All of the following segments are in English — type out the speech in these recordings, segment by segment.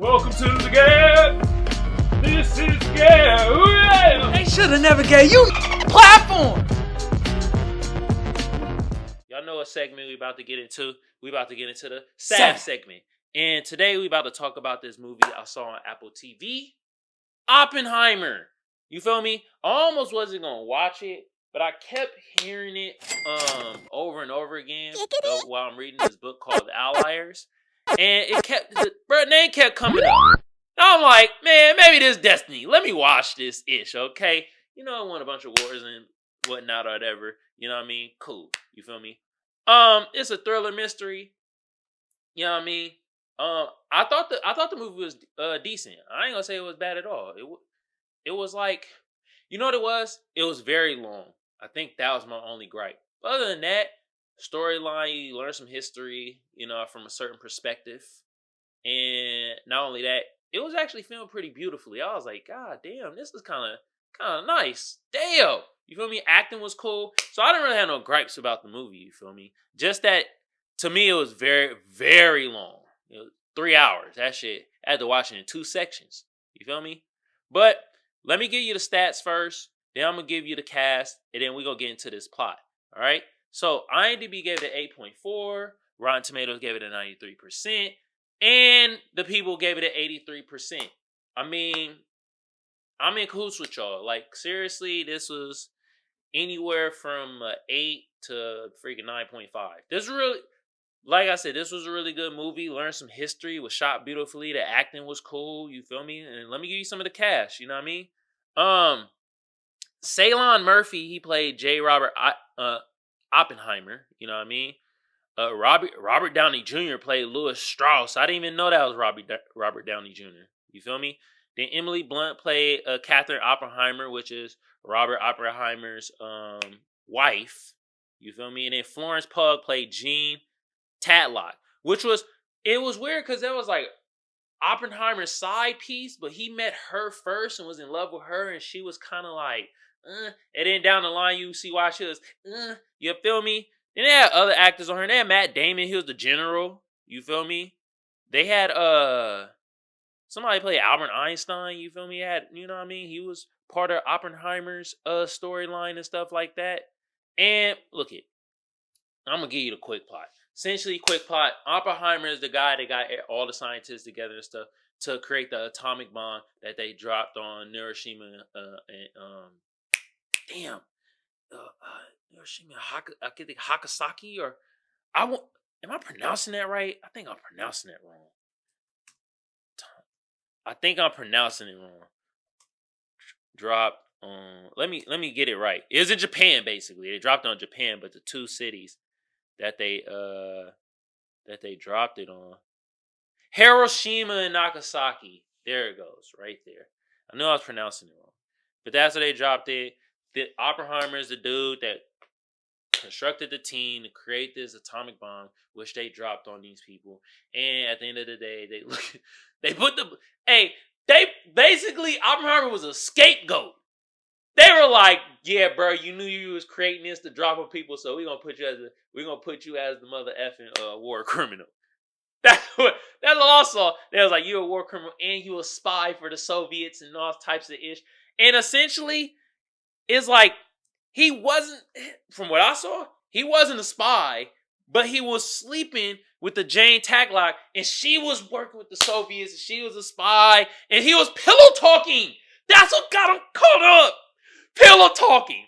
Welcome to the G.A.B. This is G.A.B. They should have never gave you platform. Y'all know what segment we about to get into. We about to get into the sad segment. And today we about to talk about this movie I saw on Apple TV. Oppenheimer. You feel me? I almost wasn't going to watch it, but I kept hearing it over and over again while I'm reading this book called The Outliers. And the name kept coming up. And I'm like, man, maybe this destiny. Let me watch this ish, okay? You know, I won a bunch of wars and whatnot or whatever. You know what I mean? Cool. You feel me? It's a thriller mystery. You know what I mean? I thought the movie was decent. I ain't gonna say it was bad at all. It was like, you know what it was? It was very long. I think that was my only gripe. But other than that, storyline, you learn some history, you know, from a certain perspective. And not only that, it was actually filmed pretty beautifully. I was like, God damn, this is kind of nice. Damn. You feel me? Acting was cool. So I didn't really have no gripes about the movie, you feel me? Just that, to me, it was very, very long. It was 3 hours. That shit, I had to watch it in 2 sections. You feel me? But let me give you the stats first. Then I'm going to give you the cast. And then we're going to get into this plot. All right? So IMDb gave it an 8.4. Rotten Tomatoes gave it a 93%. And the people gave it an 83%. I mean, I'm in cahoots with y'all. Like, seriously, this was anywhere from 8 to freaking 9.5. This really, like I said, this was a really good movie. Learned some history. Was shot beautifully. The acting was cool. You feel me? And let me give you some of the cast. You know what I mean? Ceylon Murphy, he played J. Robert Oppenheimer. You know what I mean? Robert Downey Jr. played Louis Strauss. I didn't even know that was Robert Downey Jr. You feel me? Then Emily Blunt played Catherine Oppenheimer, which is Robert Oppenheimer's wife. You feel me? And then Florence Pugh played Jean Tatlock, it was weird because that was like Oppenheimer's side piece, but he met her first and was in love with her, and she was kind of like, and then down the line you see why she was, you feel me? Then they had other actors on her. They had Matt Damon, he was the general. You feel me? They had somebody played Albert Einstein, you feel me? You know what I mean? He was part of Oppenheimer's storyline and stuff like that. And look it, I'm gonna give you the quick plot. Essentially, quick plot. Oppenheimer is the guy that got all the scientists together and stuff to create the atomic bomb that they dropped on Hiroshima Hiroshima, I think Hakasaki, or am I pronouncing that right? I think I'm pronouncing it wrong. I think I'm pronouncing it wrong. Dropped on. Let me get it right. It was in Japan, basically. They dropped on Japan, but the 2 cities that they dropped it on, Hiroshima and Nagasaki. There it goes, right there. I know I was pronouncing it wrong, but that's where they dropped it. The Oppenheimer is the dude that constructed the team to create this atomic bomb, which they dropped on these people. And at the end of the day, they basically, Oppenheimer was a scapegoat. They were like, yeah, bro, you knew you was creating this to drop on people, so we're gonna put you as the mother effing war criminal. That's all I saw. They was like, you're a war criminal and you a spy for the Soviets and all types of ish. And essentially, it's like he wasn't, from what I saw, he wasn't a spy, but he was sleeping with the Jane Tatlock, and she was working with the Soviets, and she was a spy, and he was pillow talking. That's what got him caught up. Pillow talking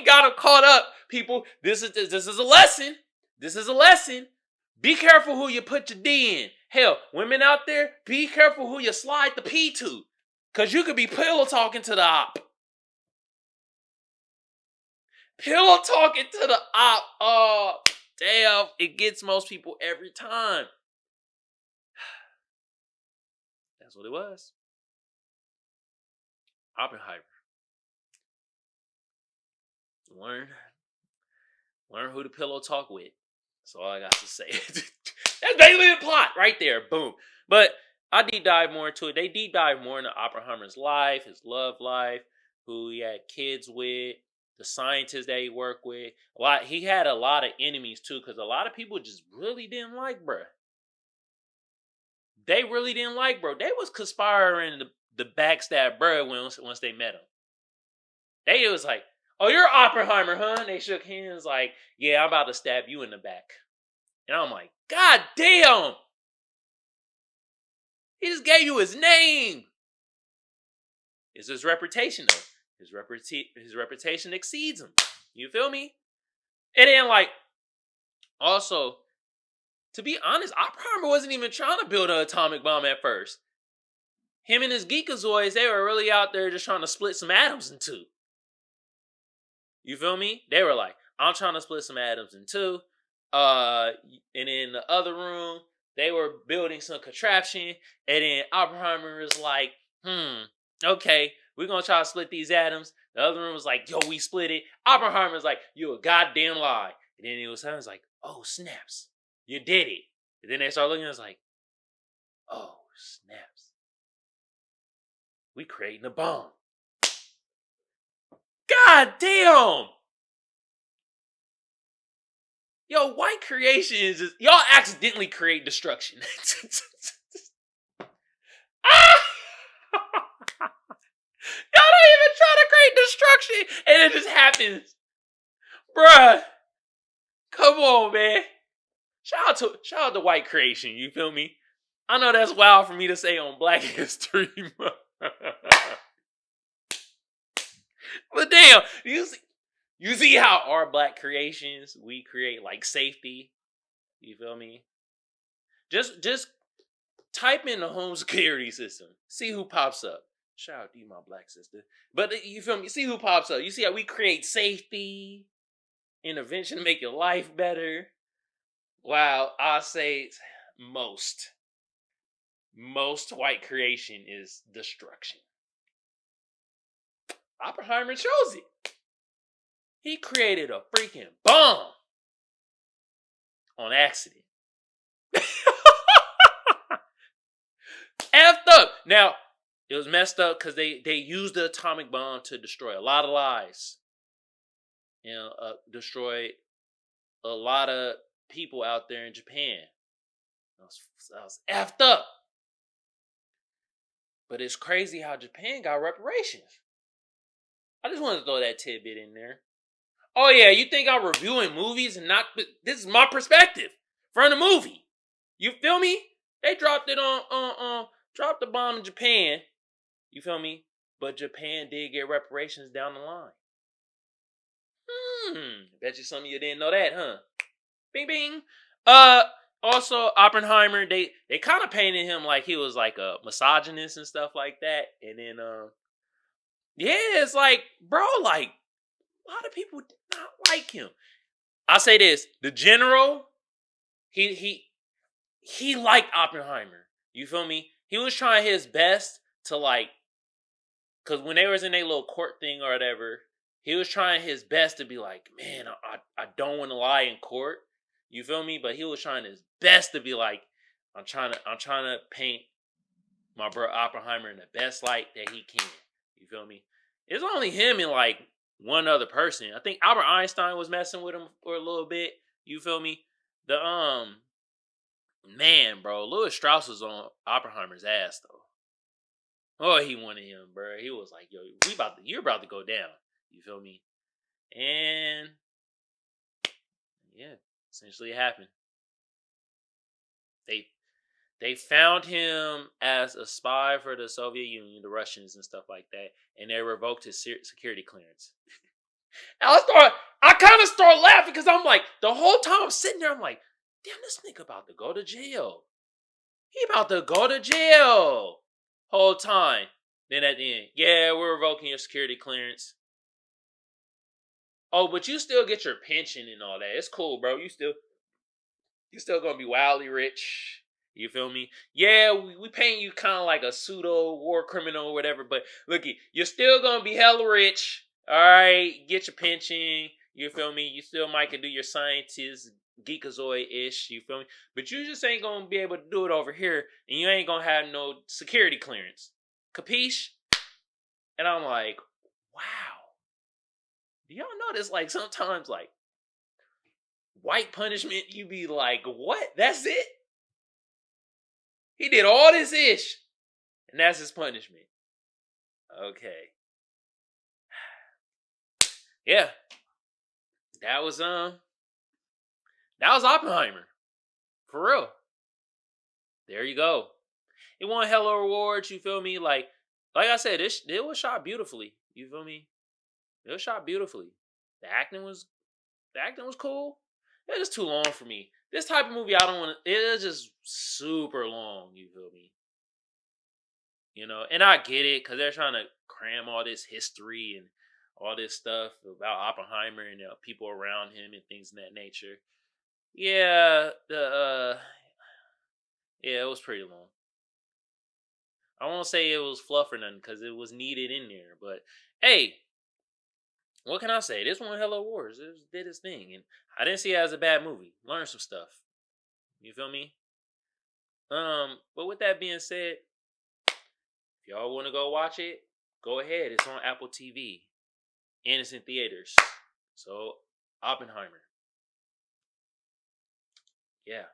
got him caught up. People, this is a lesson. This is a lesson. Be careful who you put your D in. Hell, women out there, be careful who you slide the P to, cause you could be pillow talking to the op. Pillow talking to the op. Oh, damn! It gets most people every time. That's what it was. Oppenheimer. Learn who to pillow talk with. That's all I got to say. That's basically the plot right there. Boom. But I deep dive more into it. They deep dive more into Oppenheimer's life, his love life, who he had kids with, the scientists that he worked with. He had a lot of enemies too, because a lot of people just really didn't like bruh. they really didn't like bro. They was conspiring the backstab bro once they met him. They was like, "Oh, you're Oppenheimer, huh?" And they shook hands like, "Yeah, I'm about to stab you in the back." And I'm like, "God damn! He just gave you his name." It's his reputation though. His reputation exceeds him. You feel me? And then like, also, to be honest, Oppenheimer wasn't even trying to build an atomic bomb at first. Him and his geekazoids, they were really out there just trying to split some atoms in two. You feel me? They were like, I'm trying to split some atoms in two. And in the other room, they were building some contraption. And then Oppenheimer was like, okay, we're going to try to split these atoms. The other room was like, yo, we split it. Oppenheimer's like, you a goddamn lie. And then it was like, oh, snaps. You did it. And then they start looking at us like, oh, snaps. We creating a bomb. God damn! Yo, white creation is just, y'all accidentally create destruction. Y'all don't even try to create destruction, and it just happens. Bruh. Come on, man. Shout out to white creation, you feel me? I know that's wild for me to say on Black History Month. But damn, you see how our black creations, we create like safety. You feel me? Just type in the home security system. See who pops up. Shout out to you, my black sister. But you feel me? See who pops up. You see how we create safety, intervention to make your life better. Wow, I say most white creation is destruction. Oppenheimer chose it. He created a freaking bomb on accident. Effed up. Now, it was messed up because they used the atomic bomb to destroy a lot of lives. You know, destroy a lot of people out there in Japan. That was effed up. But it's crazy how Japan got reparations. I just wanted to throw that tidbit in there. Oh yeah, you think I'm reviewing movies and not? This is my perspective from the movie. You feel me? They dropped it on dropped the bomb in Japan. You feel me? But Japan did get reparations down the line. Bet you some of you didn't know that, huh? Bing bing. Also Oppenheimer, they kind of painted him like he was like a misogynist and stuff like that. And then yeah, it's like, bro, like a lot of people did not like him. I'll say this: the general, he liked Oppenheimer. You feel me? He was trying his best to like, cause when they was in their little court thing or whatever, he was trying his best to be like, man, I don't want to lie in court. You feel me? But he was trying his best to be like, I'm trying to paint my bro Oppenheimer in the best light that he can. You feel me? It's only him and like one other person. I think Albert Einstein was messing with him for a little bit. You feel me? The man, bro, Louis Strauss was on Oppenheimer's ass though. Oh, he wanted him, bro. He was like, "Yo, you're about to go down." You feel me? And yeah, essentially it happened. They found him as a spy for the Soviet Union, the Russians and stuff like that, and they revoked his security clearance. And I kind of start laughing because I'm like, the whole time I'm sitting there, I'm like, damn, this nigga about to go to jail. He about to go to jail. Whole time. Then at the end, yeah, we're revoking your security clearance. Oh, but you still get your pension and all that. It's cool, bro. You still gonna be wildly rich. You feel me? Yeah, we paying you kind of like a pseudo war criminal or whatever, but looky, you're still gonna be hella rich. All right, get your pension. You feel me? You still might can do your scientist geekazoid-ish. You feel me? But you just ain't gonna be able to do it over here, and you ain't gonna have no security clearance. Capiche? And I'm like, wow. Do y'all notice like sometimes like white punishment, you be like, what? That's it? He did all this ish, and that's his punishment. Okay. Yeah. That was Oppenheimer. For real. There you go. It won hella awards, you feel me? Like I said, it was shot beautifully. You feel me? It was shot beautifully. The acting was cool. It was too long for me. This type of movie I don't want to. It is just super long. You feel me? You know, and I get it because they're trying to cram all this history and all this stuff about Oppenheimer and people around him and things of that nature. Yeah, yeah, it was pretty long. I won't say it was fluff or nothing because it was needed in there. But hey, what can I say? This one hella awards. It did its thing, and I didn't see it as a bad movie. Learned some stuff. You feel me? But with that being said, if y'all want to go watch it, go ahead. It's on Apple TV and it's in theaters. So Oppenheimer. Yeah.